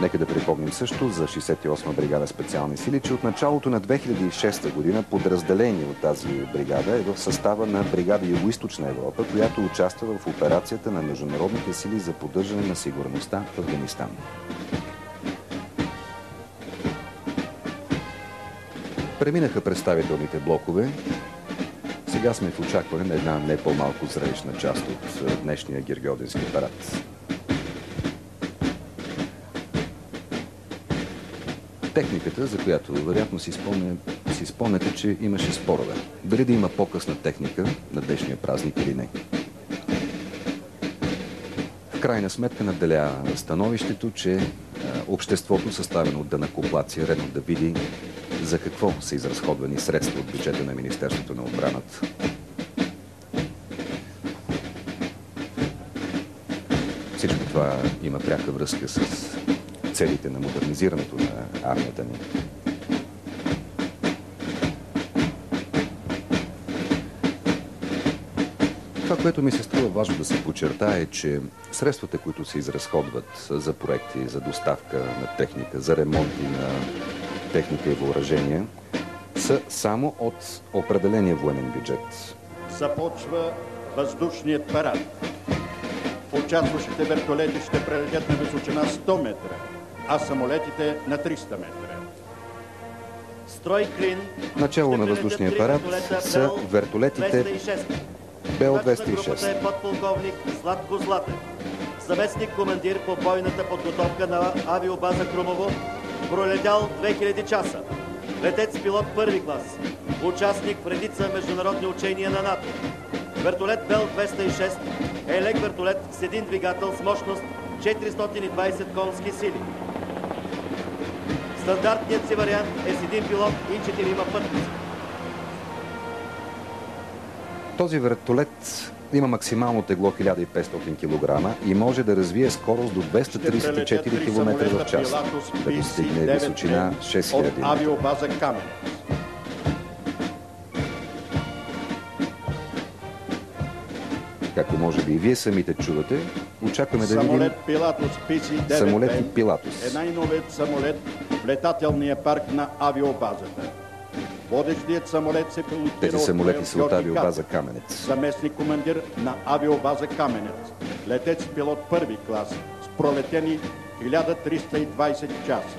Нека да припомним също за 68-ма бригада специални сили, че от началото на 2006 година подразделение от тази бригада е в състава на бригада Югоизточна Европа, която участва в операцията на международните сили за поддържане на сигурността в Афганистан. Преминаха представителните блокове. Сега сме в очакване на една не по-малко зрелищна част от днешния Гергьовденски парад. Техниката, за която вероятно си спомняте, че имаше спорове. Дали да има по-късна техника на днешния празник или не. В крайна сметка надделя становището, че обществото, съставено от данъкоплатци, е редно да види за какво са изразходвани средства от бюджета на Министерството на отбраната. Всичко това има пряка връзка с целите на модернизирането на армията ни. Това, което ми се струва важно да се подчертае, е, че средствата, които се изразходват за проекти, за доставка на техника, за ремонти на техника и въоръжение, са само от определения военен бюджет. Започва въздушният парад. Участващите вертолети ще прелетят на височина 100 метра, а самолетите на 300 метра. Начало на въздушния парад са вертолетите Бел-206. е подполковник Златко Златев, заместник командир по бойната подготовка на авиобаза Крумово, пролетял 2000 часа. Летец пилот първи клас, участник в редица международни учения на НАТО. Вертолет Бел-206 е лек вертолет с един двигател с мощност 420 конски сили. Стандартният си вариант е с един пилот и 4 пътници. Този вертолет има максимално тегло 1500 кг и може да развие скорост до 234 км в час, да достигне височина 6000 от авиобаза Каменец. Както може би и вие самите чувате, очакваме да видим Самолет Пилатус PC-9 самолети Пилатус. е най-новият самолет в летателния парк на авиобазата. Водещият самолет се пилотира Тези самолети са от авиобаза Каменец. Заместник командир на авиобаза Каменец. Летец пилот първи клас с пролетени 1320 часа.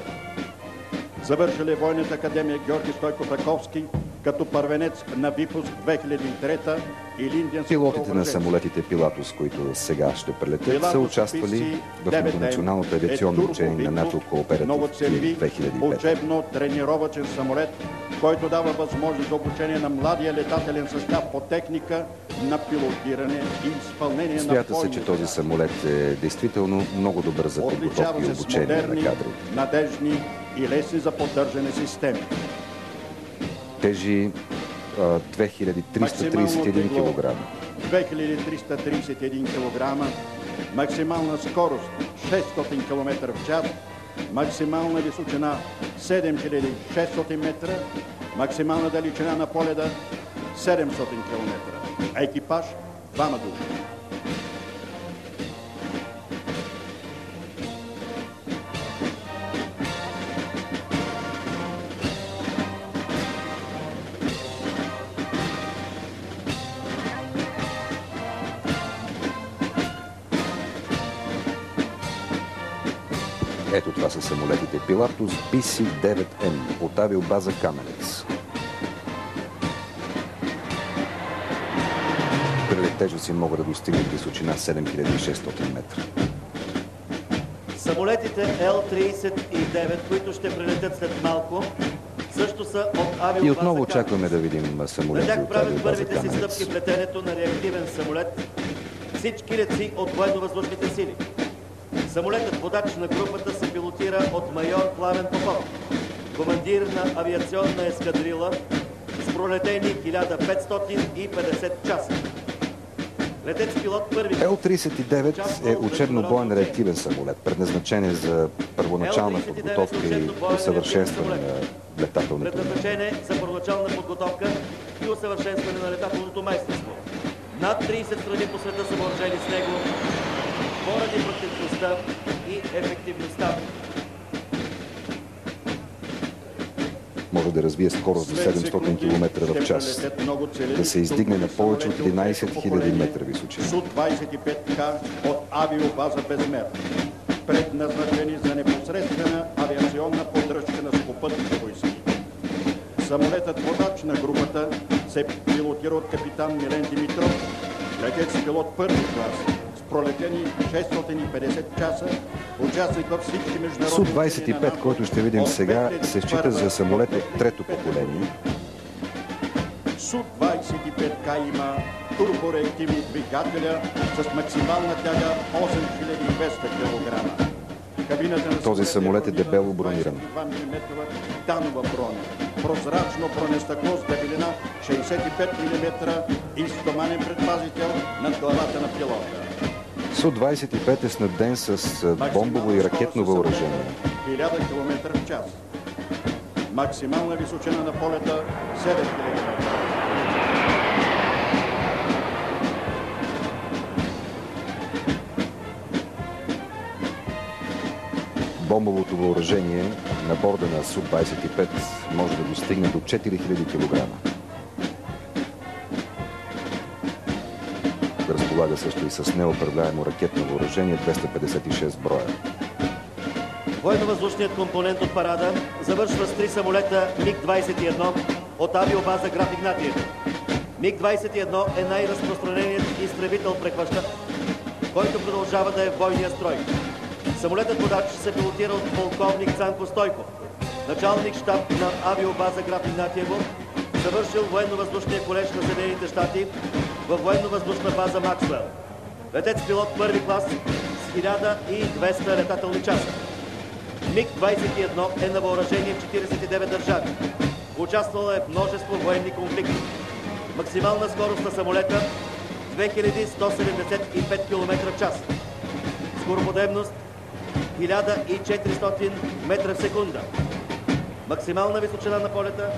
Завършил е Военната академия Георги Стойков Раковски като първенец на ВИПУС 2003 и Линденско. Пилотите на самолетите Пилатус, които сега ще прелетят, са участвали в многонационалното авиационно учение на НАТО Кооператив 2005. Учебно-тренировачен самолет, който дава възможност за обучение на младия летателен състав по техника на пилотиране и изпълнение на Смята се, че този самолет е действително много добър за подготовка и обучение на кадри. Надежни и лесни за поддържане системи. Тежи 2331 кг. 2331 кг, максимална скорост 600 км в час, максимална височина 7600 метра, максимална далечина на полета 700 км. Екипаж 2 души. Ето това са самолетите Пилатус PC-9M от авиобаза Каменец. При летежа си могат да достигнат височина 7600 метра. Самолетите Л-39, които ще прелетят след малко, също са от авиобаза И отново Каменец. очакваме да видим самолети На тях от правят авиобаза първите си Каменец. стъпки в летенето на реактивен самолет всички летци от военно-въздушните сили. Самолетът водач на групата се пилотира от майор Пламен Попов, командир на авиационна ескадрила с пролетени 1550 часа. Летец-пилот първи... Л-39 е учебно-боен реактивен самолет, предназначен е за първоначална подготовка и усъвършенстване на летателните. Предназначен е за първоначална подготовка и усъвършенстване на летателното майсторство. Над 30 страни по света са въоръжени с него поради практичността и ефективността. може да развие скорост до 700 км в час, да се издигне на повече от 11 000 метра височина. Су-25К от авиобаза Безмер, предназначени за непосредствена авиационна поддръжка на сухопътните войски. Самолетът водач на групата се пилотира от капитан Милен Димитров, летец пилот първи клас, с пролетени 650 часа, участник във всички международни... Су-25, който ще видим сега, се счита за самолет от трето поколение. Су-25К има турбореактивни двигателя с максимална тяга 8200 кг. Този самолет е дебело брониран. 22 мм титанова броня, прозрачно бронестъкло с дебелина 65 мм и стоманен предпазител над главата на пилота. Су-25 е снабден с бомбово и ракетно въоръжение. 1000 км в час. Максимална височина на полета 7000 метра. Бомбовото въоръжение на борда на Су-25 може да достигне до 4000 кг. Разполага също и с неуправляемо ракетно въоръжение 256 броя. Военно-въздушният компонент от парада завършва с 3 самолета МиГ-21 от авиобаза Граф Игнатиево. МиГ-21 е най-разпространеният изтребител-прехващач, който продължава да е в бойния строй. Самолетът водач се пилотира от полковник Цанко Стойков, началник щаб на авиобаза Граф Игнатиево, завършил военно-въздушния колеж на Съединените щати във военно-въздушна база Максуел. Летец-пилот първи клас с 1200 летателни часа. МиГ-21 е на въоръжение в 49 държави. Участвала е в множество военни конфликти. Максимална скорост на самолета 2175 км в час. Скороподемност 1400 метра в секунда. Максимална височина на полета